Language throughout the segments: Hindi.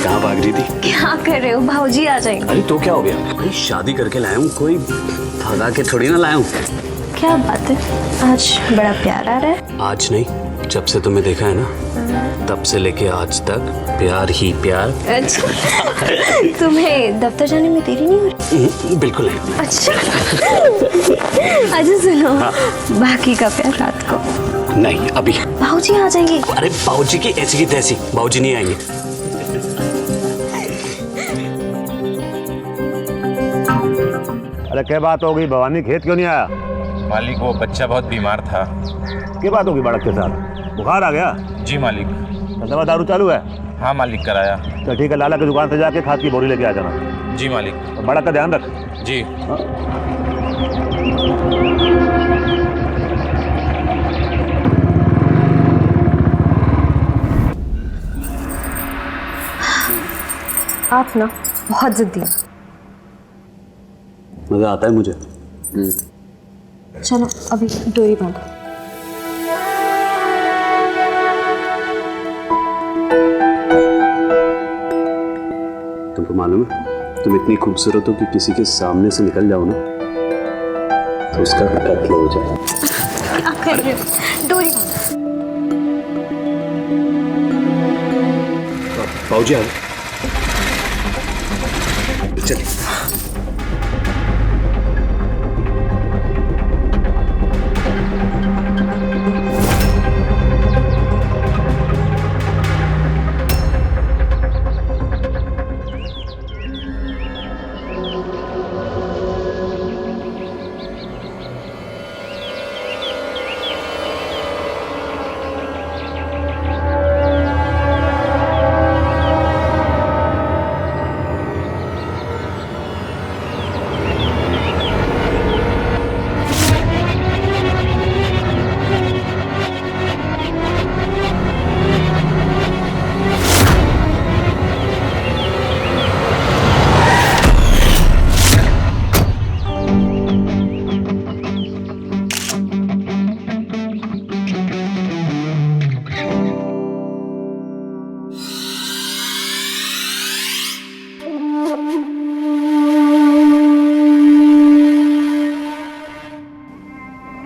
कहाँ भाग रही थी? क्या कर रहे हो? भाऊजी आ जाएंगे। अरे तो क्या हो गया? भाई शादी करके लाया हूँ, कोई भगा के थोड़ी ना लाया हूँ। क्या बात है, आज बड़ा प्यार आ रहा है। आज नहीं, जब से तुम्हें देखा है ना, तब से लेके आज तक प्यार ही प्यार। अच्छा तुम्हें दफ्तर जाने में देरी नहीं हो रही? बिल्कुल नहीं। अच्छा अच्छा सुनो, बाकी का प्यार रात को। नहीं अभी। भाऊजी आ जाएंगे। अरे बाबूजी की ऐसी की तैसी, बाबूजी नहीं आएंगे। अरे क्या बात हो गई, भवानी खेत क्यों नहीं आया? मालिक वो बच्चा बहुत बीमार था। क्या बात होगी बालक के साथ? बुखार आ गया? जी मालिक। दवा दारू चालू है? हाँ मालिक कराया। तो ठीक है, लाला की दुकान से जाके खाद की बोरी लेके आ जाना। जी मालिक। और बालक का ध्यान रख। जी। आप ना बहुत जिद्दी हैं। मजा आता है मुझे। चलो अभी डोरी बांधो। तुमको मालूम है, तुम इतनी खूबसूरत हो कि किसी के सामने से निकल जाओ ना तो उसका कत्ल हो जाए। क्या कर रहे हो? डोरी बांधो। बाबूजी आ गए। चलिए।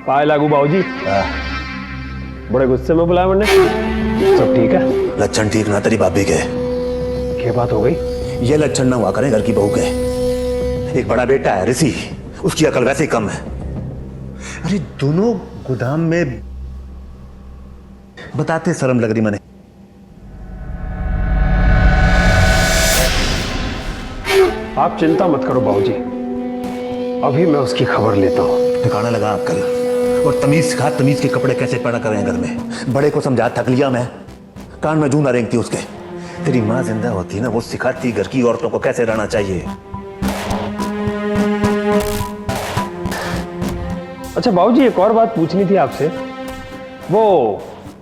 पाए लागू बाबूजी, बड़े गुस्से में बुलाया मैंने। सब ठीक है? लक्षण ठीक ना तेरी भाभी के। क्या बात हो गई? ये लक्षण ना हुआ करें घर की बहू के। एक बड़ा बेटा है ऋषि, उसकी अकल वैसे ही कम है। अरे दोनों गोदाम में बताते शर्म लग रही मैंने। आप चिंता मत करो बाबूजी, अभी मैं उसकी खबर लेता हूँ। ठिकाना लगा अक्कल और तमीज सिखा, तमीज के कपड़े कैसे पहना करें घर में। बड़े को समझा, थक लिया मैं। कान में जूं ना रेंगती उसके। तेरी माँ जिंदा होती ना, वो सिखाती घर की औरतों को कैसे रहना चाहिए। अच्छा बाबूजी, एक और बात पूछनी थी आपसे। वो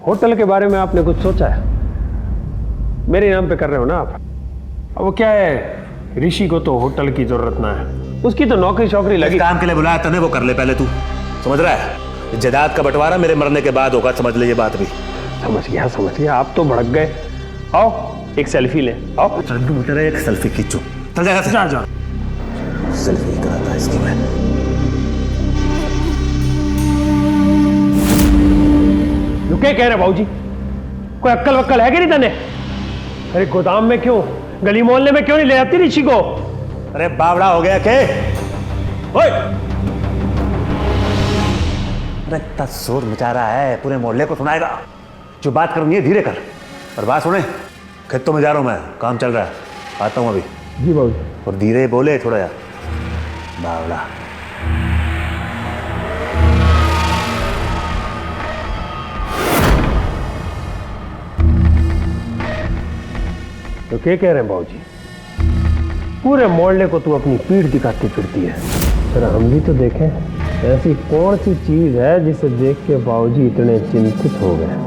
होटल के बारे में आपने कुछ सोचा है? मेरे नाम पे कर रहे हो ना आप? अब वो क्या है, ऋषि को तो होटल की जरूरत ना है, उसकी तो नौकरी शौकरी लगी। काम के लिए बुलाया तने, वो कर ले पहले तू। समझ रहा है? जायदाद का बंटवारा मेरे मरने के बाद होगा, समझ ले ये बात भी। समझ गया, आप तो भड़क गए। आओ एक सेल्फी ले, आओ। तेरा एक सेल्फी खींचू। चल जा जा। सेल्फी कराता इसकी मैं। क्या कह रहे बाबूजी? कोई अक्कल वक्कल है कि नहीं तने? अरे गोदाम में क्यों, गली मोहल्ले में क्यों नहीं ले जाती ऋषि को? अरे बावड़ा हो गया के? ओए! अरे इतना शोर मचा रहा है, पूरे मोहल्ले को सुनाएगा। जो बात करनी है धीरे कर। और बात सुने, खेतों में जा रहा हूं मैं, काम चल रहा है, आता हूं अभी। जी बाबूजी। और धीरे बोले थोड़ा यार, बावड़ा। तो क्या कह रहे हैं बाबूजी? पूरे मोहल्ले को तू अपनी पीठ दिखाती फिरती है। जरा हम भी तो देखें, ऐसी कौन सी चीज है जिसे देख के बाबूजी इतने चिंतित हो गए?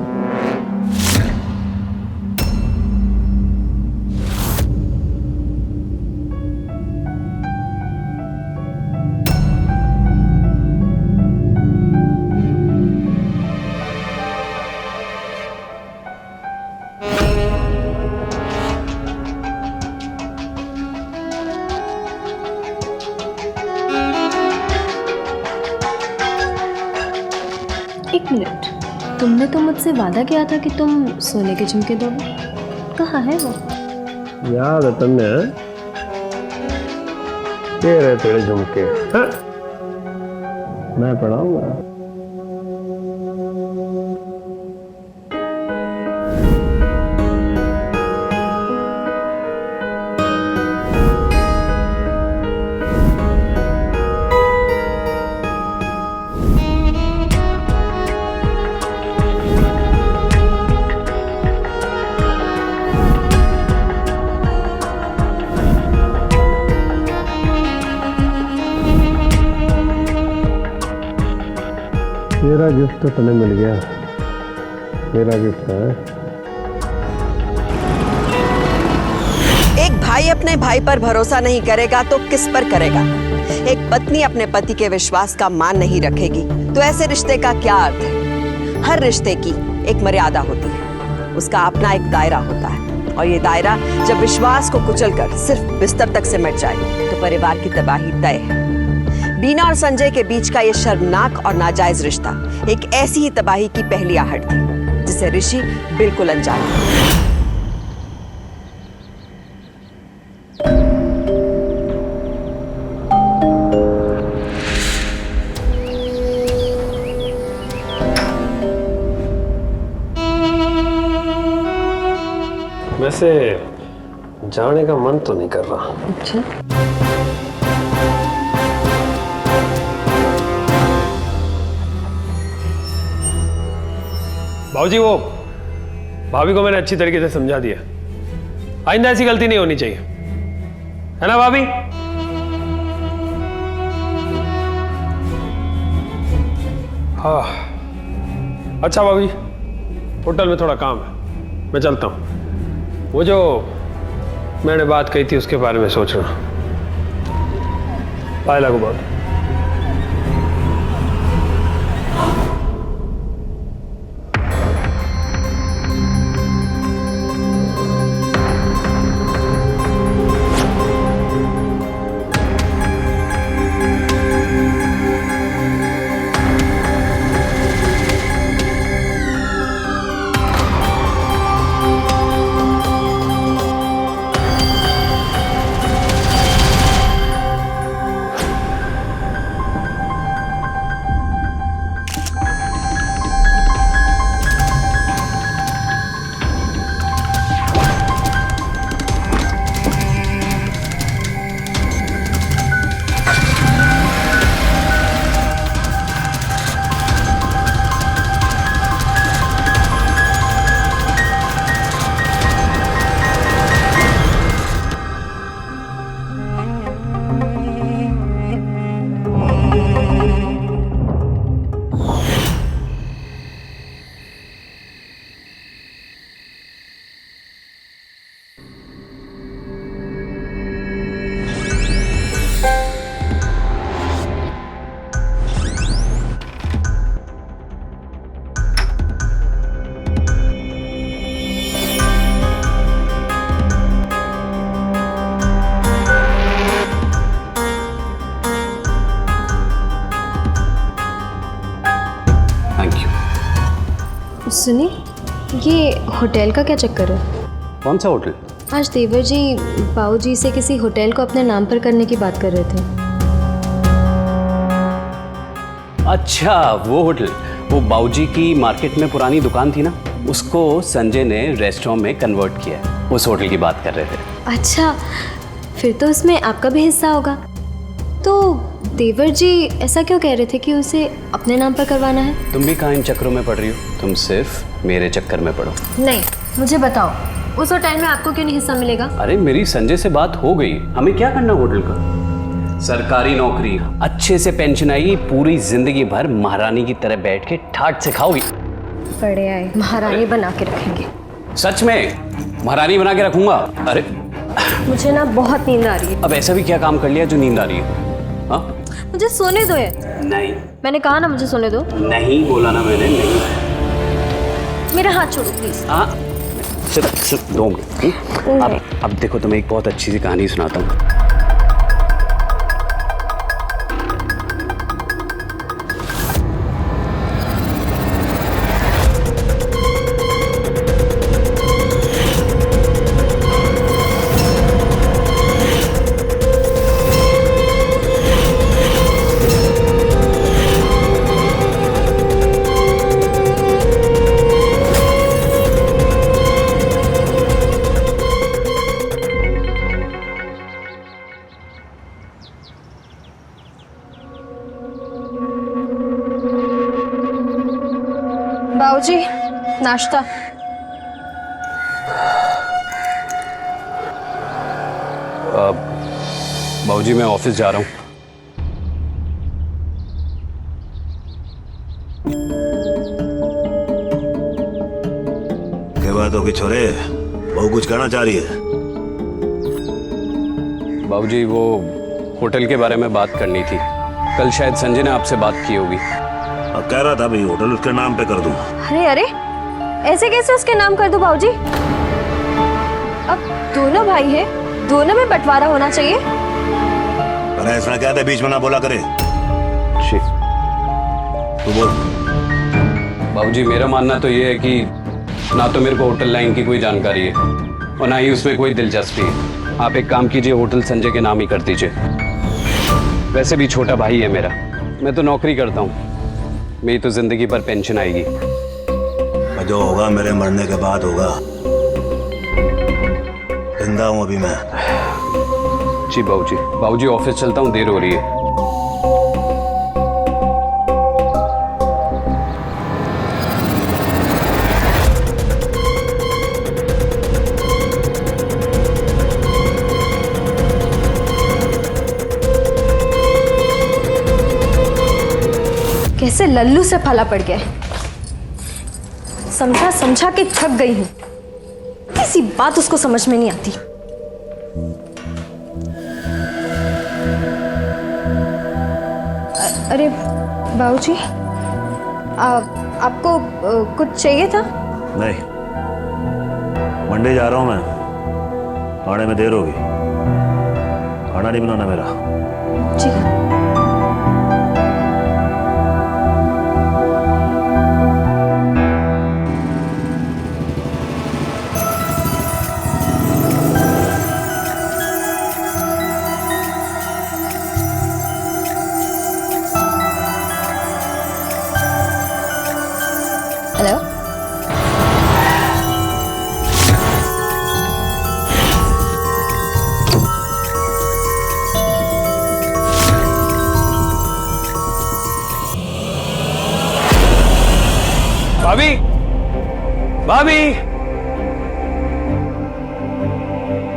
एक मिनट, तुमने तो मुझसे वादा किया था कि तुम सोने के झुमके दोगे, कहाँ है वो? याद है तुमने? ये रहे तेरे झुमके। हाँ? मैं पढ़ाऊंगा। मेरा गिफ्ट तो तुम्हें मिल गया, मेरा गिफ्ट है। एक भाई अपने भाई पर भरोसा नहीं करेगा तो किस पर करेगा? एक पत्नी अपने पति के विश्वास का मान नहीं रखेगी तो ऐसे रिश्ते का क्या अर्थ है? हर रिश्ते की एक मर्यादा होती है, उसका अपना एक दायरा होता है, और ये दायरा जब विश्वास को कुचलकर सिर्फ बिस्तर तक सिमट जाए तो परिवार की तबाही तय है। बीना और संजय के बीच का ये शर्मनाक और नाजायज रिश्ता एक ऐसी ही तबाही की पहली आहट थी जिसे ऋषि बिल्कुल अनजान था। वैसे जाने का मन तो नहीं कर रहा। अच्छा, भाऊजी, वो भाभी को मैंने अच्छी तरीके से समझा दिया, आइंदा ऐसी गलती नहीं होनी चाहिए, है ना भाभी? हाँ, अच्छा भाभी, होटल में थोड़ा काम है, मैं चलता हूँ। वो जो मैंने बात कही थी उसके बारे में सोच रहा हूँ। बाय लागू बात। सुनिए, ये होटल का क्या चक्कर है? कौन सा होटल? आज देवर जी बाऊ जी से किसी होटल को अपने नाम पर करने की बात कर रहे थे। अच्छा, वो होटल, वो बाऊजी की मार्केट में पुरानी दुकान थी ना, उसको संजय ने रेस्टोरेंट में कन्वर्ट किया है, उस होटल की बात कर रहे थे। अच्छा, फिर तो उसमें आपका भी हिस्सा होगा। तो देवर जी ऐसा क्यों कह रहे थे कि उसे अपने नाम पर करवाना है? तुम भी कहाँ इन चक्करों में पड़ रही हो? तुम सिर्फ मेरे चक्कर में पड़ो। नहीं, मुझे बताओ, उस होटल में आपको क्यों नहीं हिस्सा मिलेगा? अरे मेरी संजय से बात हो गई, हमें क्या करना होटल का? सरकारी नौकरी, अच्छे से पेंशन आएगी, पूरी जिंदगी भर महारानी की तरह बैठ के ठाट से खाओगी। बड़े आए, महारानी बना के रखेंगे। सच में महारानी बना के रखूंगा। अरे मुझे ना बहुत नींद आ रही है। अब ऐसा भी क्या काम कर लिया जो नींद आ रही है? हाँ, मुझे सोने दो। नहीं, मैंने कहा ना मुझे सोने दो। नहीं बोला ना मैंने, नहीं। मेरा हाथ छोड़ो प्लीज। हाँ, सिर्फ 2 मिनट। अब देखो, तुम्हें एक बहुत अच्छी सी कहानी सुनाता हूँ। बाबूजी, नाश्ता। बाबूजी मैं ऑफिस जा रहा हूँ। क्या बात होगी छोरे, बहू कुछ कहना चाह रही है? बाबूजी वो होटल के बारे में बात करनी थी। कल शायद संजय ने आपसे बात की होगी। अब कह रहा था भाई होटल उसके नाम पे कर दूं। अरे अरे, ऐसे कैसे उसके नाम कर दूं बाबूजी? अब दोनों भाई हैं, दोनों में बंटवारा होना चाहिए। अरे ऐसा क्या था, बीच में ना बोला करे। जी तू बोल। बाबूजी मेरा मानना तो ये है कि ना तो मेरे को होटल लाइन की कोई जानकारी है और ना ही उसमें कोई दिलचस्पी है। आप एक काम कीजिए, होटल संजय के नाम ही कर दीजिए। वैसे भी छोटा भाई है मेरा, मैं तो नौकरी करता हूँ, मेरी तो जिंदगी पर पेंशन आएगी। जो होगा मेरे मरने के बाद होगा। जिंदा हूँ अभी मैं। जी बाबूजी। बाबूजी ऑफिस चलता हूँ, देर हो रही है। कैसे लल्लू से फला पड़ गया है। समझा समझा के थक गई हूँ, किसी बात उसको समझ में नहीं आती। अरे बाबूजी, आपको कुछ चाहिए था? नहीं, मंडे जा रहा हूँ मैं, खाने में देर होगी। खाना नहीं बनाना मेरा। जी। हेलो, भाभी, भाभी,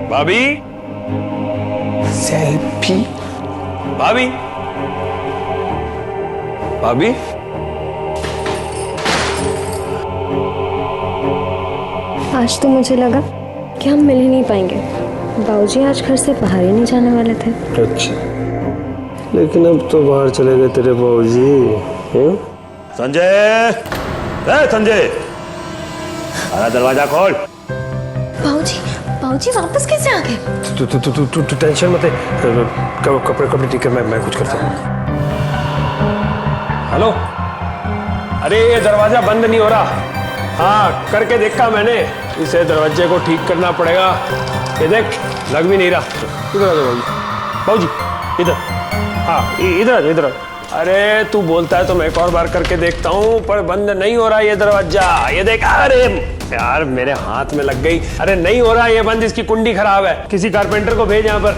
भाभी, सेल्फी, भाभी, भाभी, आज तो मुझे लगा कि हम मिल ही नहीं पाएंगे। बाबूजी आज घर से बाहर ही नहीं जाने वाले थे। अच्छा, लेकिन अब तो बाहर चले गए तेरे बाबूजी। संजय, संजय, अरे दरवाजा खोल। बाबूजी, बाबूजी वापस कैसे आ गए? तू टेंशन मत ले, कपड़े ठीक कर, मैं कुछ करता हूँ। हेलो, अरे ये दरवाजा बंद नहीं हो रहा। हाँ, करके देखा मैंने, इसे दरवाजे को ठीक करना पड़ेगा। ये देख, लग भी नहीं रहा। इधर आ जाओ बाबूजी, इधर। हाँ इधर। अरे तू बोलता है तो मैं एक और बार करके देखता हूँ, पर बंद नहीं हो रहा ये दरवाजा। ये देख, अरे यार मेरे हाथ में लग गई। अरे नहीं हो रहा ये बंद, इसकी कुंडी खराब है। किसी कारपेंटर को भेज यहाँ पर।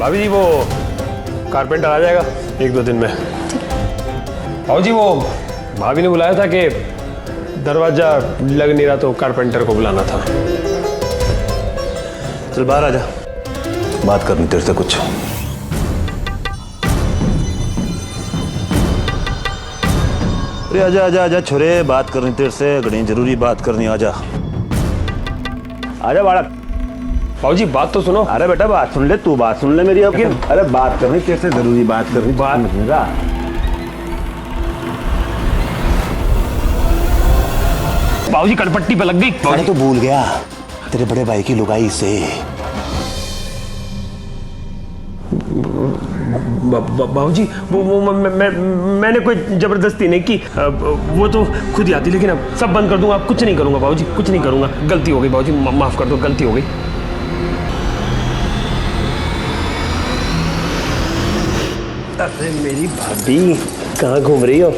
भाभी जी, वो कारपेंटर आ जाएगा 1-2 दिन में। भाजी, वो भाभी ने बुलाया था कि दरवाजा लग नहीं रहा तो कारपेंटर को बुलाना था। चल बाहर आ जा, बात करनी तेरे से कुछ। अरे आजा आजा आजा छोरे, बात करनी तेरे से, बड़ी जरूरी बात करनी। आजा आजा बालक। भाजी बात तो सुनो। अरे बेटा बात सुन ले, तू बात सुन ले मेरी। अब अरे बात करनी तेरे से, जरूरी बात करनी। बात सुनेगा। बाबूजी कटपट्टी पे लग गई। अरे तो भूल गया तेरे बड़े भाई की लुगाई से। बाबूजी, वो मैंने कोई जबरदस्ती नहीं की, वो तो खुद ही आती। लेकिन अब सब बंद कर दूंगा, अब कुछ नहीं करूंगा बाबूजी, कुछ नहीं करूंगा। गलती हो गई बाबूजी, माफ कर दो, गलती हो गई। अरे मेरी भाभी, कहाँ घूम रही हो?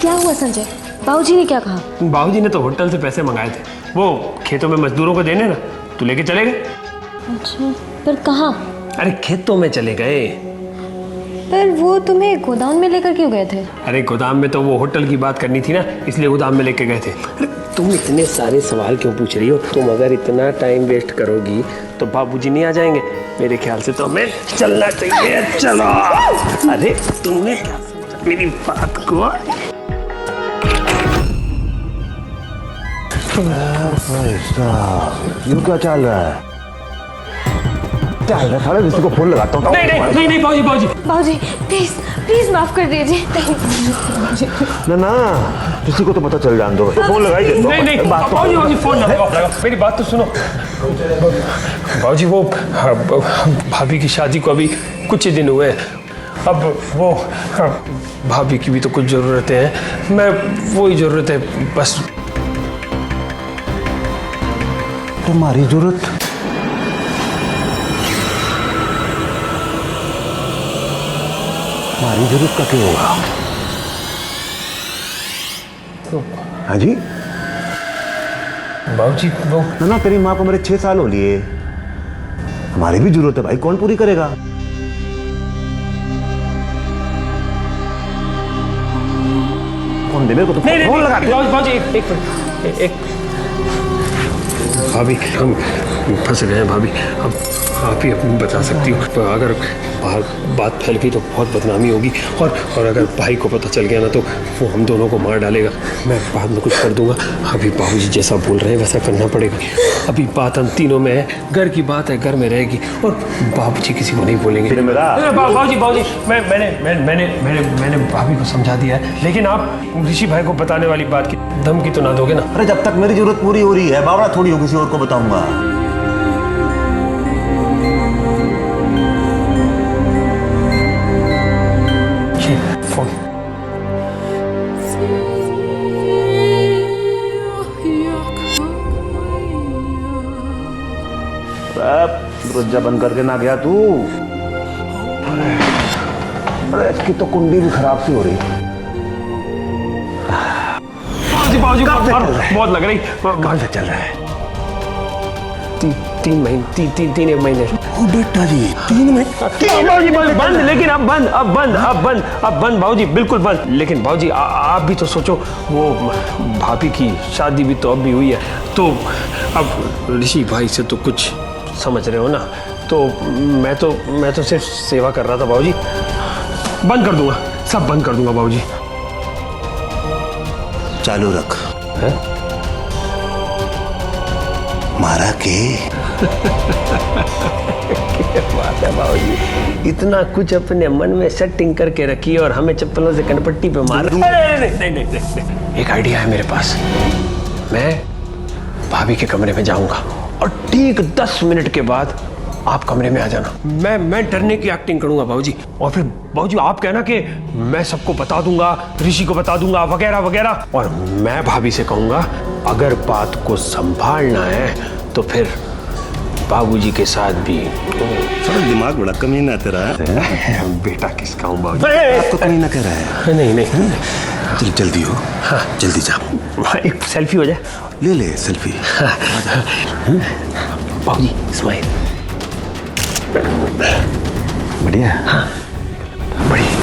क्या हुआ संजय? बाबूजी ने क्या कहा? बाबूजी ने तो होटल से पैसे मंगाए थे, वो खेतों में मजदूरों को देने ना, तो लेके चले गए। अच्छा, पर कहाँ? अरे खेतों में चले गए। पर वो तुम्हें गोदाम में लेकर क्यों गए थे? अरे गोदाम में तो वो होटल की बात करनी थी ना, इसलिए गोदाम में लेके गए थे। अरे तुम इतने सारे सवाल क्यों पूछ रही हो? तुम अगर इतना टाइम वेस्ट करोगी तो बाबूजी नहीं आ जाएंगे। मेरे ख्याल से तो हमें चलना चाहिए। चलो। अरे तुमने क्या समझा मेरी बात को? यूं क्या चल रहा है? चल रहा साले, किसी को फोन लगाता हूँ। नहीं बाबूजी बाबूजी प्लीज प्लीज माफ कर दीजिए। ना किसी को तो पता चल जान दो। फोन लगाई दे। नहीं बाबूजी फोन ना लगाओ। मेरी बात तो सुनो बाबूजी, वो भाभी की शादी को अभी कुछ ही दिन हुए हैं। अब वो भाभी की भी तो कुछ ज़रूरतें हैं, मैं वही ज़रूरत है बस। तुम्हारी जरूरत? तुम्हारी जरूरत का क्यों होगा? हाँ जी बाबूजी वो ना तेरी माँ को मेरे 6 साल हो लिए। हमारी भी जरूरत है भाई, कौन पूरी करेगा? फोन दे मेरे को तो। फोन लगा दे। बाबूजी एक भाभी हम फंस गए हैं। भाभी अब आप ही अपनी बता सकती हो, तो अगर बात फैल गई तो बहुत बदनामी होगी, और अगर भाई को पता चल गया ना तो वो हम दोनों को मार डालेगा। मैं बाद में कुछ कर दूंगा। अभी बाबूजी जैसा बोल रहे हैं वैसा करना पड़ेगा। अभी बात हम तीनों में है, घर की बात है, घर में रहेगी, और बाबूजी किसी को नहीं बोलेंगे। बाबूजी मैंने भाभी को समझा दिया है, लेकिन आप ऋषि भाई को बताने वाली बात की धमकी तो ना दोगे ना? अरे जब तक मेरी जरूरत पूरी हो रही है बावड़ा थोड़ी हो किसी और को बताऊंगा। फोन दरवाजा बंद करके ना गया तू? अरे इसकी तो कुंडी भी खराब सी हो रही। बाबूजी बहुत लग रही। कौन सा चल रहा है? 3 महीने। ओ बेटा जी 3 महीने बंद, लेकिन अब बंद बाबूजी, बिल्कुल बंद। लेकिन बाबूजी आप भी तो सोचो, वो भाभी की शादी भी तो अब भी हुई है, तो अब ऋषि भाई से तो कुछ समझ रहे हो ना, तो मैं तो सिर्फ सेवा कर रहा था बाबूजी। बंद कर दूंगा, सब बंद कर दूंगा बाबूजी। चालू रख। है? मारा के बात है बाबूजी, इतना कुछ अपने मन में सेटिंग करके रखी और हमें चप्पलों से कनपट्टी पे मार। नहीं, एक आइडिया है मेरे पास। मैं भाभी के कमरे में जाऊंगा और ठीक 10 मिनट के बाद आप कमरे में आ जाना। मैं डरने की एक्टिंग करूंगा बाबूजी, और फिर बाबूजी आप कहना कि मैं सबको बता दूंगा, ऋषि को बता दूंगा, वगैरह वगैरह। और मैं भाभी से कहूंगा अगर बात को संभालना है तो फिर बाबूजी के साथ भी। दिमाग बड़ा कमीना तेरा है। बेटा किसका हूँ बाबूजी? आपको कमीना कह रहा है? नहीं चल जल्दी हो। हाँ जल्दी जा। एक सेल्फी हो जाए। ले सेल्फी। बाबूजी स्माइल। बढ़िया। हाँ बढ़िया।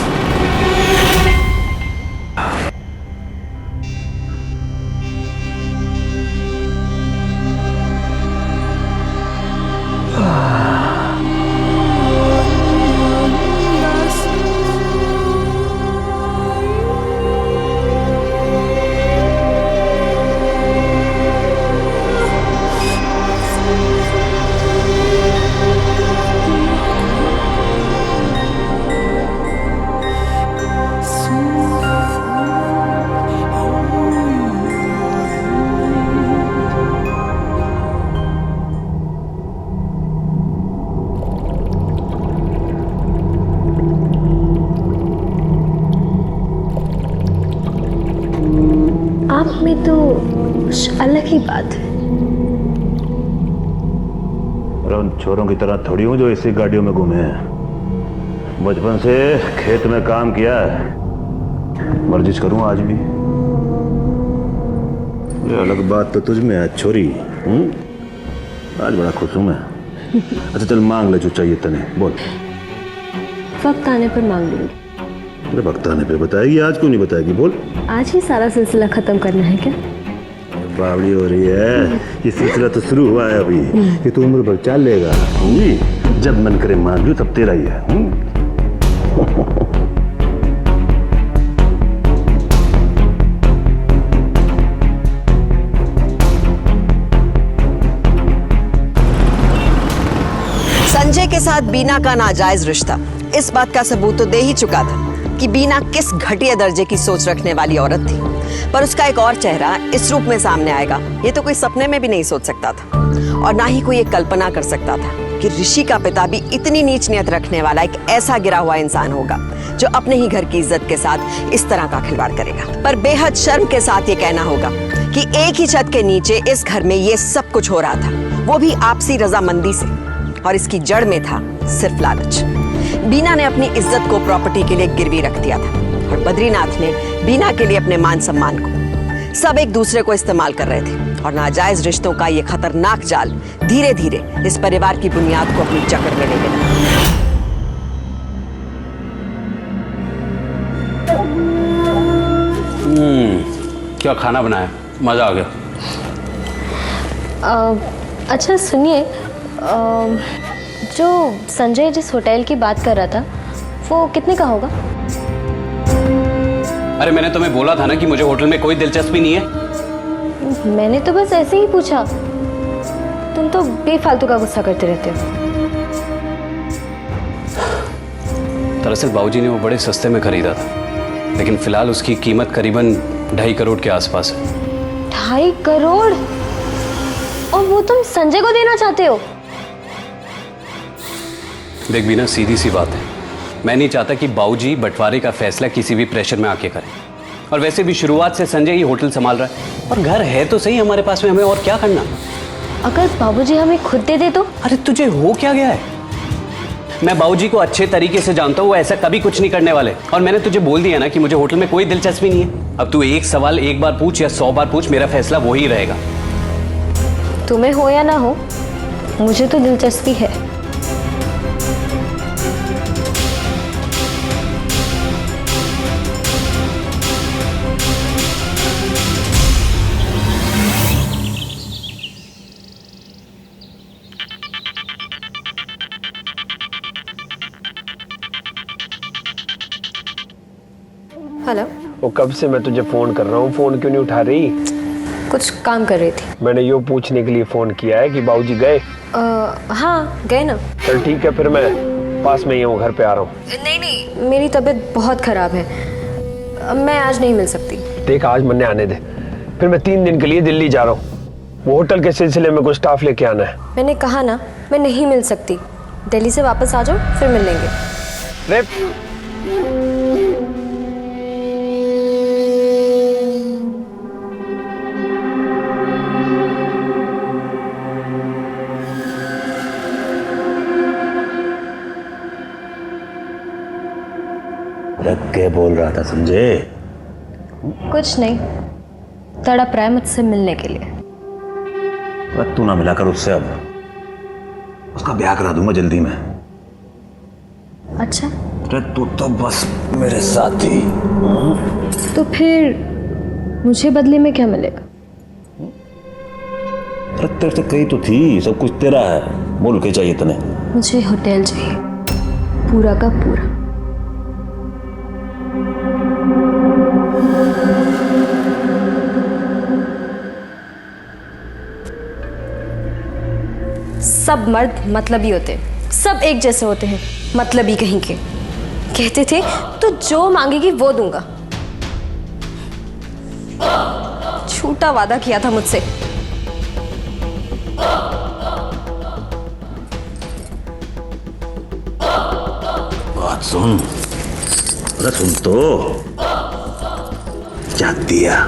आप में तो कुछ अलग ही बात है। और उन छोरों की तरह थोड़ी हूँ जो इसी गाड़ियों में घूमे हैं। बचपन से खेत में काम किया है, वर्जिश करूँ आज भी। ये अलग बात तो तुझ में है छोरी। आज बड़ा खुश हूँ मैं। अच्छा चल मांग ले जो चाहिए तने, बोल। वक्त आने पर मांग लूंगी। तेरे वक्त आने पे बताएगी, आज क्यों नहीं बताएगी? बोल। आज ही सारा सिलसिला खत्म करना है क्या? बावली हो रही है, ये सिलसिला तो शुरू हुआ है अभी, ये तो उम्र भर चलेगा। जब मन करे मांग लो, तब तेरा ही है। संजय के साथ बीना का नाजायज रिश्ता, इस बात का सबूत तो दे ही चुका था कि बीना किस घटिया दर्जे की सोच रखने वाली औरत थी। पर उसका एक और चेहरा इस रूप में सामने आएगा, ये तो कोई सपने में भी नहीं सोच सकता था, और ना ही कोई ये कल्पना कर सकता था कि ऋषि का पिता भी इतनी नीच नियत रखने वाला एक ऐसा गिरा हुआ इंसान होगा जो अपने ही घर की इज्जत के साथ इस तरह का खिलवाड़ करेगा। पर बेहद शर्म के साथ ये कहना होगा कि एक ही छत के नीचे इस घर में ये सब कुछ हो रहा था, वो भी आपसी रजामंदी से, और इसकी जड़ में था सिर्फ लालच। बीना ने अपनी इज्जत को प्रॉपर्टी के लिए गिरवी रख दिया था, और बद्रीनाथ ने बीना के लिए अपने मान सम्मान को, सब एक दूसरे को इस्तेमाल कर रहे थे, और नाजायज रिश्तों का ये खतरनाक जाल धीरे धीरे इस परिवार की बुनियाद को अपनी जकड़ में लेने लगा। क्या खाना बनाया, मजा आ गया। अच्छा सुनिए, जो संजय जिस होटल की बात कर रहा था वो कितने का होगा? अरे मैंने तुम्हें बोला था ना कि मुझे होटल में कोई दिलचस्पी नहीं है। मैंने तो बस ऐसे ही पूछा, तुम तो बेफालतू का गुस्सा करते रहते हो। दरअसल बाबूजी ने वो बड़े सस्ते में खरीदा था, लेकिन फिलहाल उसकी कीमत करीबन 2.5 करोड़ के आसपास है। 2.5 करोड़? और वो तुम संजय को देना चाहते हो? देख बीना, सीधी सी बात है, मैं नहीं चाहता कि बाबूजी बंटवारे का फैसला किसी भी प्रेशर में आके करें। और वैसे भी शुरुआत से संजय ही होटल संभाल रहा है, और घर है तो सही हमारे पास में, हमें और क्या करना। अगर बाबूजी हमें खुद दे दे तो? अरे तुझे हो क्या गया है? मैं बाबूजी को अच्छे तरीके से जानता हूँ, वो ऐसा कभी कुछ नहीं करने वाले, और मैंने तुझे बोल दिया ना कि मुझे होटल में कोई दिलचस्पी नहीं है। अब तू एक सवाल एक बार पूछ या 100 बार पूछ, मेरा फैसला वही रहेगा। तुम्हें हो या ना हो, मुझे तो दिलचस्पी है। हेलो। वो कब से मैं तुझे फोन कर रहा हूँ, फोन क्यों नहीं उठा रही? कुछ काम कर रही थी। मैंने यो पूछने के लिए फोन किया है कि बाबूजी गए। हाँ गए ना। चल ठीक है, फिर मैं पास में ही हूँ, घर पे आ रहा हूँ। नहीं, मेरी तबीयत बहुत खराब है, मैं आज नहीं मिल सकती। देख आज मन्ने आने दे, फिर मैं 3 दिन के लिए दिल्ली जा रहा हूँ, वो होटल के सिलसिले में कुछ स्टाफ लेके आना है। मैंने कहा ना, मैं नहीं मिल सकती। दिल्ली से वापस आ जाओ, फिर मिल लेंगे। रख के बोल रहा था संजय? कुछ नहीं, तड़प रहा है मुझसे मिलने के लिए। बस तू ना मिला कर उससे, अब उसका ब्याह करा दूंगा जल्दी में। अच्छा, अरे तू तो बस मेरे साथ ही। तो फिर मुझे बदले में क्या मिलेगा? अरे तेरे से कही तो थी, सब कुछ तेरा है, बोल के चाहिए तने? मुझे होटल चाहिए, पूरा का पूरा। सब मर्द मतलबी होते हैं, सब एक जैसे होते हैं, मतलबी कहीं के। कहते थे तो जो मांगेगी वो दूंगा। झूठा वादा किया था मुझसे। बात सुन, अरे सुन तो, क्या दिया?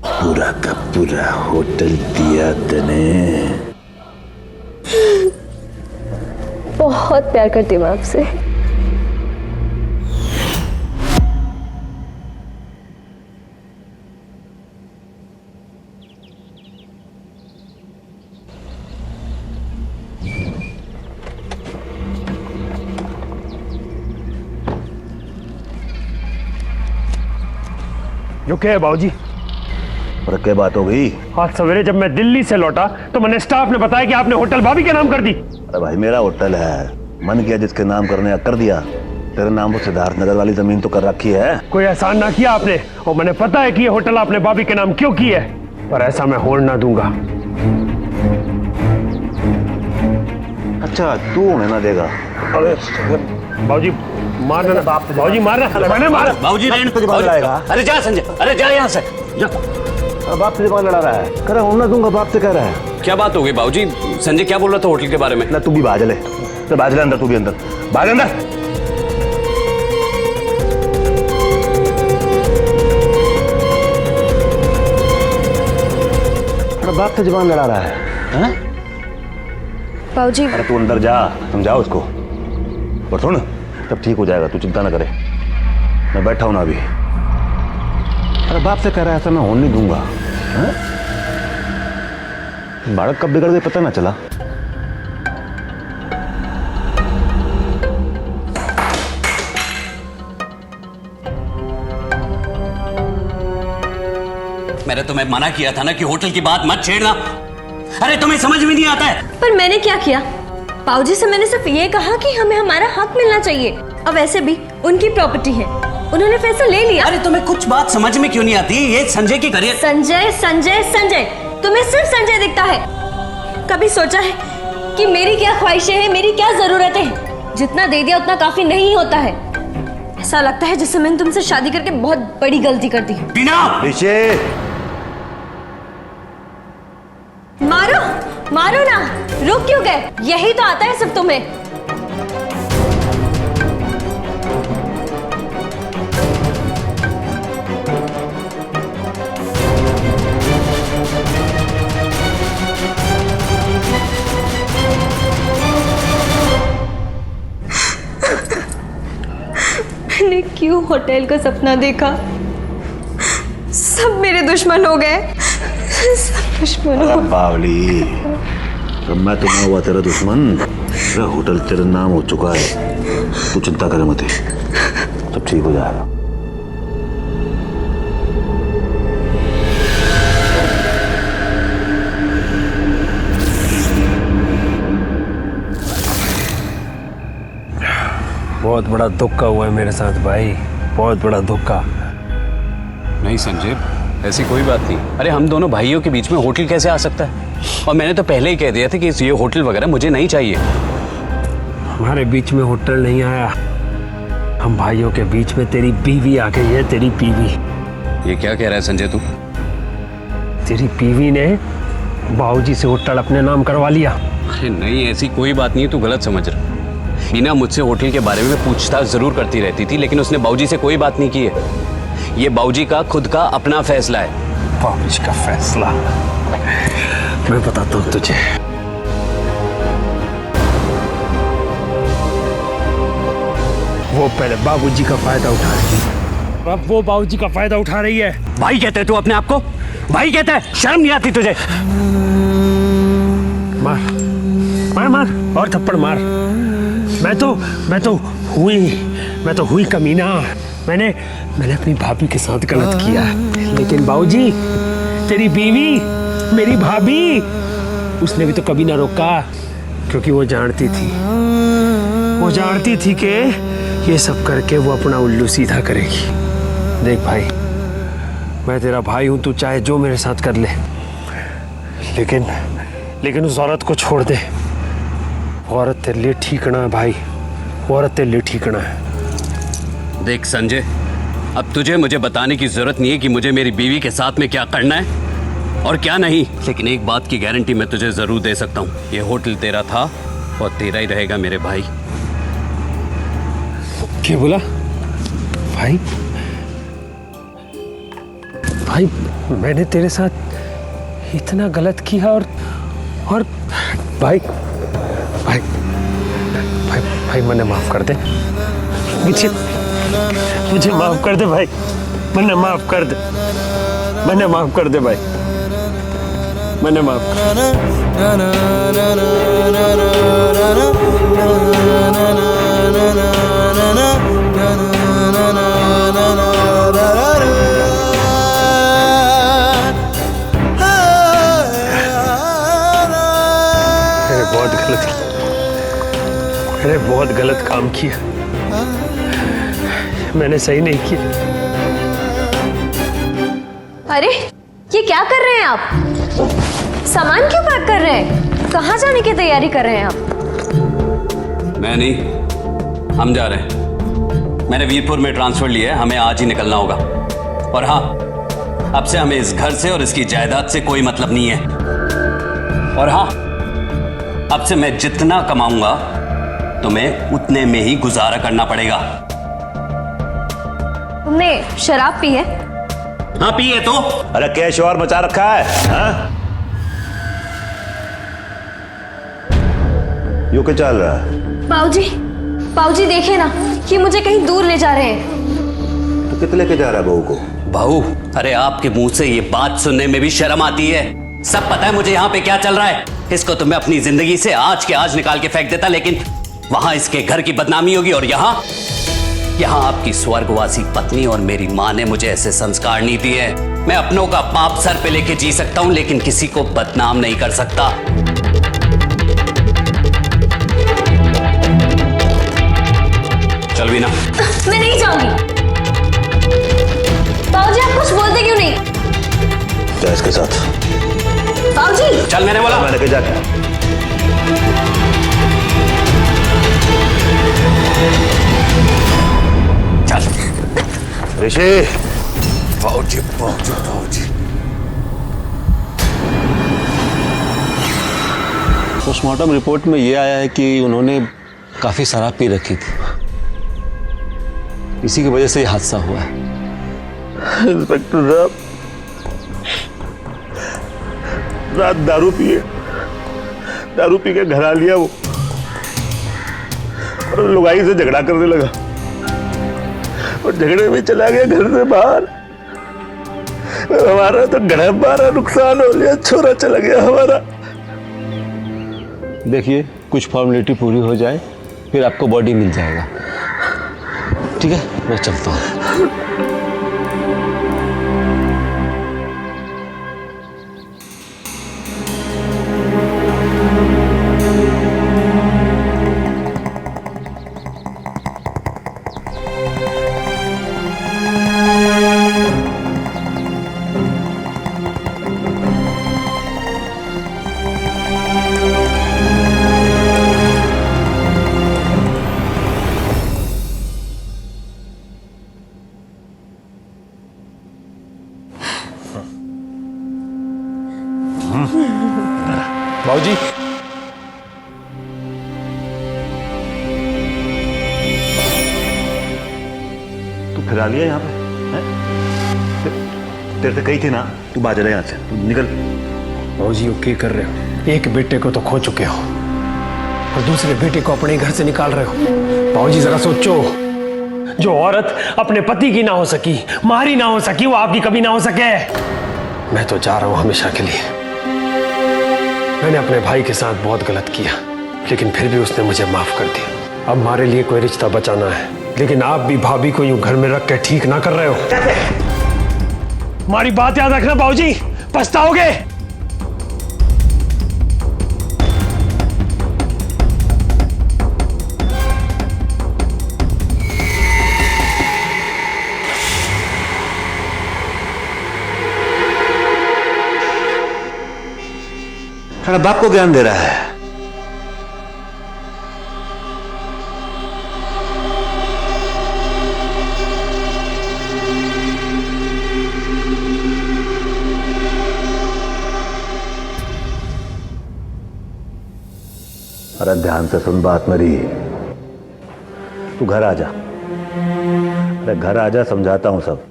पूरा का पूरा होटल दिया तने। बहुत प्यार करती हूँ मैं आपसे। जो क्या है बाबूजी? और क्या बात हो गई? आज सवेरे जब मैं दिल्ली से लौटा तो मैंने स्टाफ ने बताया कि आपने होटल भाभी के नाम कर दी। अरे भाई मेरा होटल है, मन किया जिसके नाम करने का कर दिया। तेरे नाम वो सिद्धार्थ नगर वाली जमीन तो कर रखी है। कोई एहसान ना किया आपने, और मैंने पता है कि ये होटल आपने भाभी के नाम क्यों की है, पर ऐसा मैं होने ना दूंगा। अच्छा तू होने ना देगा? अरे बाबूजी मारना, बाबूजी मारना, मैंने मारा। बाबूजी लड़ाएगा? अरे जा संजय, अरे जा यहाँ से जा। बाप से कौन लड़ा रहा है? कह रहा होने ना दूंगा, बाप से कह रहा है। क्या बात हो गई बाबूजी? संजय क्या बोल रहा था होटल के बारे में? ना तू भी भाग ले, तो भाग ले अंदर, तू भी अंदर भाग अंदर। बाप से जबान लड़ा रहा है, हैं? बाबूजी अरे तू अंदर जा, समझाओ उसको। और सुन, सब ठीक हो जाएगा, तू चिंता ना करे, मैं बैठा हूं ना अभी। अरे बाप से कह रहा है ऐसा मैं होने नहीं दूंगा। हैं? बालक कब बिगड़ गए पता ना चला। मैंने तुम्हें मना किया था ना कि होटल की बात मत छेड़ना। अरे तुम्हें समझ में नहीं आता है? पर मैंने क्या किया? बाबूजी से मैंने सिर्फ ये कहा कि हमें हमारा हक मिलना चाहिए। अब वैसे भी उनकी प्रॉपर्टी है, उन्होंने फैसला ले लिया। अरे तुम्हें कुछ बात समझ में क्यों नहीं आती? ये संजय की करियर। संजय संजय संजय, तुम्हें सिर्फ संजय दिखता है। कभी सोचा है कि मेरी क्या ख्वाहिशें हैं, मेरी क्या जरूरतें हैं? जितना दे दिया उतना काफी नहीं होता है। ऐसा लगता है जैसे मैंने तुमसे शादी करके बहुत बड़ी गलती कर दी। बिना मारो मारो ना, रुक क्यों गए? यही तो आता है सिर्फ तुम्हें। मैंने क्यों होटल का सपना देखा? सब मेरे दुश्मन हो गए, सब दुश्मन हो गए। बावली, जब मैं तो ना हुआ तेरा दुश्मन, तेरा होटल तेरा नाम हो चुका है। तू चिंता करे मत, सब ठीक हो जाएगा। बहुत बड़ा धोखा हुआ है मेरे साथ भाई, बहुत बड़ा धोखा। नहीं संजय, ऐसी कोई बात नहीं। अरे हम दोनों भाइयों के बीच में होटल कैसे आ सकता है? और मैंने तो पहले ही कह दिया था कि ये होटल वगैरह मुझे नहीं चाहिए। हमारे बीच में होटल नहीं आया, हम भाइयों के बीच में तेरी बीवी आ गई है। तेरी बीवी। ये क्या कह रहा है संजय तू? तेरी बीवी ने बाबूजी से होटल अपने नाम करवा लिया। अरे नहीं, ऐसी कोई बात नहीं है, तू गलत समझ रहा। बीना मुझसे होटल के बारे में पूछताछ जरूर करती रहती थी, लेकिन उसने बाबूजी से कोई बात नहीं की है। ये बाबूजी का खुद का अपना फैसला है। बाबूजी का फैसला? मैं बताता हूँ तुझे। वो पहले बाबूजी का फायदा उठा रही है, अब वो बाबूजी का फायदा उठा रही है। भाई कहते है तू अपने आप को? भाई कहता है? शर्म नहीं आती तुझे? मार मार मार और थप्पड़ मार। मैं तो हुई कमीना। मैंने अपनी भाभी के साथ गलत किया, लेकिन बाबूजी, तेरी बीवी, मेरी भाभी, उसने भी तो कभी ना रोका, क्योंकि वो जानती थी कि ये सब करके वो अपना उल्लू सीधा करेगी। देख भाई, मैं तेरा भाई हूं, तू चाहे जो मेरे साथ कर ले, लेकिन उस औरत को छोड़ दे। औरत तेरे लिए ठीकना है भाई, औरत तेरे लिए ठीकना है। देख संजय, अब तुझे मुझे बताने की जरूरत नहीं है कि मुझे मेरी बीवी के साथ में क्या करना है और क्या नहीं, लेकिन एक बात की गारंटी मैं तुझे जरूर दे सकता हूँ, ये होटल तेरा था और तेरा ही रहेगा मेरे भाई। क्या बोला भाई? भाई मैंने तेरे साथ इतना गलत किया और भाई भाई भाई भाई मैंने माफ कर दे, मुझे माफ कर दे भाई, मैंने माफ कर दे, मैंने माफ कर दे भाई, मैंने माफ कर। गलती, मैंने बहुत गलत काम किया, मैंने सही नहीं किया। अरे ये क्या कर रहे हैं आप? सामान क्यों पैक कर रहे हैं? कहाँ जाने की तैयारी कर रहे हैं आप? मैं नहीं, हम जा रहे हैं। मैंने वीरपुर में ट्रांसफर लिया है, हमें आज ही निकलना होगा। और हाँ, अब से हमें इस घर से और इसकी जायदाद से कोई मतलब नहीं है। और हाँ, अब से मैं जितना कमाऊंगा तुम्हें उतने में ही गुजारा करना पड़ेगा। तुमने शराब पी है? हाँ पी है तो। अरे कैश और मचा रखा है, हाँ? यो क्या चल रहा है? बाबूजी देखिए ना, ये मुझे कहीं दूर ले जा रहे हैं। तो कितने लेके जा रहा है बहू को? बहू, अरे आपके मुंह से ये बात सुनने में भी शर्म आती है। सब पता है मुझे यहाँ पे क्या चल रहा है। इसको तो मैं अपनी जिंदगी से आज के आज निकाल के फेंक देता, लेकिन वहां इसके घर की बदनामी होगी। और यहाँ आपकी स्वर्गवासी पत्नी और मेरी माँ ने मुझे ऐसे संस्कार नहीं दिए। मैं अपनों का पाप सर पे लेके जी सकता हूं, लेकिन किसी को बदनाम नहीं कर सकता। चल भी ना। मैं नहीं जाऊंगी। बाबूजी आप कुछ बोलते क्यों नहीं? जा इसके साथ। बाबूजी चल, मैंने बोला। मैंने कहा जाके। चल ऋषि। बाबूजी बाबूजी बाबूजी। पोस्टमार्टम रिपोर्ट में ये आया है कि उन्होंने काफी शराब पी रखी थी, इसी की वजह से ये हादसा हुआ है। इंस्पेक्टर साहब, रात दारू पी के घर आ लिया वो, और लुगाई से झगड़ा करने लगा और झगड़े में चला गया घर से बाहर। हमारा तो गड़ा बारा नुकसान हो गया, छोरा चला गया हमारा। देखिए, कुछ फॉर्मेलिटी पूरी हो जाए फिर आपको बॉडी मिल जाएगा। ठीक है, मैं चलता हूँ। बाबूजी, तू फिरा लिया यहाँ पे, हैं? तेरे से कही थी ना, तू बाज रहा यहाँ से, तू निकल। बाबूजी वो क्या कर रहे हो? एक बेटे को तो खो चुके हो और दूसरे बेटे को अपने घर से निकाल रहे हो। बाबूजी जरा सोचो, जो औरत अपने पति की ना हो सकी, मारी ना हो सकी, वो आपकी कभी ना हो सके। मैं तो जा रहा हूं हमेशा के लिए। मैंने अपने भाई के साथ बहुत गलत किया, लेकिन फिर भी उसने मुझे माफ कर दिया। अब हमारे लिए कोई रिश्ता बचाना है, लेकिन आप भी भाभी को यूं घर में रख के ठीक ना कर रहे हो। हमारी बात याद रखना बाबूजी, पछताओगे। साला बाप को ज्ञान दे रहा है। अरे ध्यान से सुन बात मेरी, तू घर आ जा। अरे घर आ जा, समझाता हूं सब।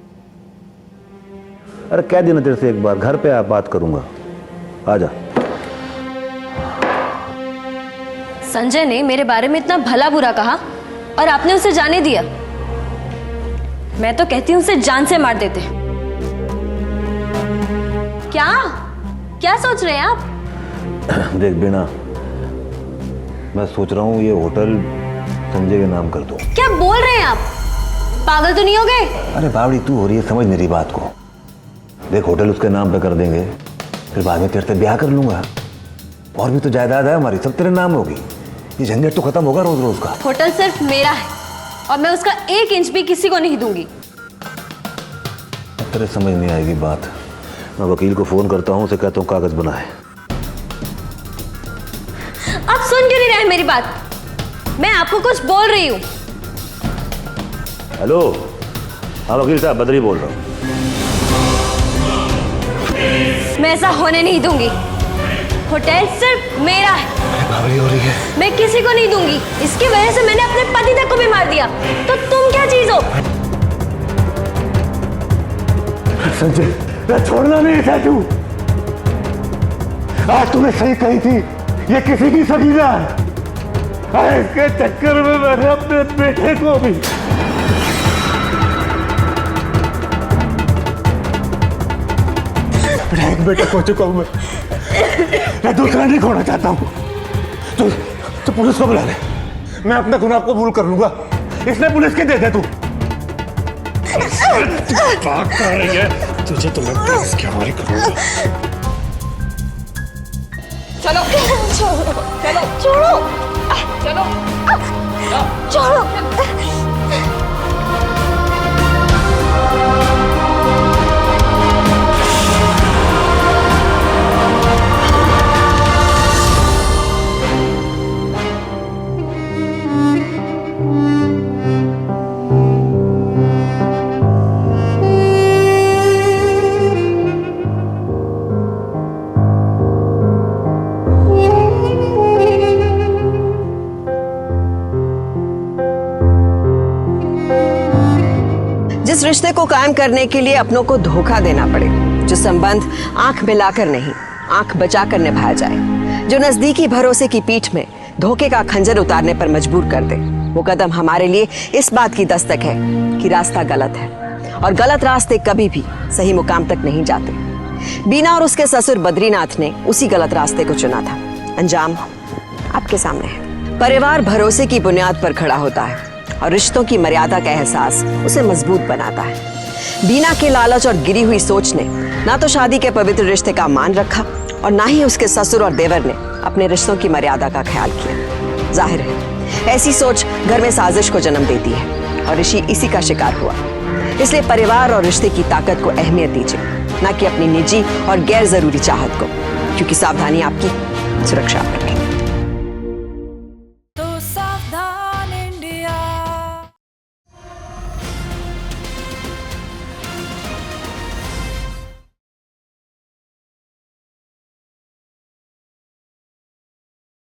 अरे कह देना तेरे से एक बार, घर पे आप बात करूंगा, आ जा। संजय ने मेरे बारे में इतना भला बुरा कहा और आपने उसे जाने दिया। मैं तो कहती हूं उसे जान से मार देते। क्या क्या सोच रहे हैं आप? देख बीना, मैं सोच रहा हूँ ये होटल संजय के नाम कर दो। क्या बोल रहे हैं आप? पागल तो नहीं हो गए? अरे बावड़ी, तू हो रही है, समझ मेरी बात को। देख, होटल उसके नाम पे कर देंगे, फिर बाद में तेरे से ब्याह कर लूंगा। और भी तो जायदाद है हमारी, सब तेरे नाम होगी। ये झंझट तो खत्म होगा रोज रोज का। होटल सिर्फ मेरा है और मैं उसका 1 इंच भी किसी को नहीं दूंगी। अब तेरे समझ नहीं आएगी बात। मैं वकील को फोन करता हूँ, उसे कहता हूँ कागज बनाए। आप सुन क्यों नहीं रहे मेरी बात? मैं आपको कुछ बोल रही हूँ। हेलो, हाँ वकील साहब, बद्री बोल रहा हूँ। मैं ऐसा होने नहीं दूंगी। होटल सिर्फ मेरा है। घबराहट हो रही है। मैं किसी को नहीं दूंगी। इसकी वजह से मैंने अपने पति तक को भी मार दिया। तो तुम क्या चीज हो? संजय, मैं छोड़ना नहीं था तू। आज तूने सही कही थी, ये किसी की सगीरा है। इसके चक्कर में मैंने अपने बेटे को भी। एक बेटा खो चुका हूं मैं दूसरा नहीं खोना चाहता हूं। तो पुलिस को बुला ले, मैं अपना गुनाह कबूल कर लूंगा। इसने पुलिस के दे दे तू। बात कर रही है तुझे, तो मैं पुलिस के हवाले करूंगा। चलो छोड़ो, चलो छोड़ो, चलो छोड़ो। जिस रिश्ते को कायम करने के लिए अपनों को धोखा देना पड़े, जो संबंध आंख मिलाकर नहीं आंख बचाकर निभाया जाए, जो नजदीकी भरोसे की पीठ में धोखे का खंजर उतारने पर मजबूर कर दे, वो कदम हमारे लिए इस बात की दस्तक है कि रास्ता गलत है और गलत रास्ते कभी भी सही मुकाम तक नहीं जाते। बीना और उसके ससुर बद्रीनाथ ने उसी गलत रास्ते को चुना था। अंजाम आपके सामने है। परिवार भरोसे की बुनियाद पर खड़ा होता है और रिश्तों की मर्यादा का एहसास उसे मजबूत बनाता है। बीना के लालच और गिरी हुई सोच ने ना तो शादी के पवित्र रिश्ते का मान रखा और ना ही उसके ससुर और देवर ने अपने रिश्तों की मर्यादा का ख्याल किया। जाहिर है ऐसी सोच घर में साजिश को जन्म देती है और ऋषि इसी का शिकार हुआ। इसलिए परिवार और रिश्ते की ताकत को अहमियत दीजिए, ना कि अपनी निजी और गैर जरूरी चाहत को, क्योंकि सावधानी आपकी, सुरक्षा आपकी।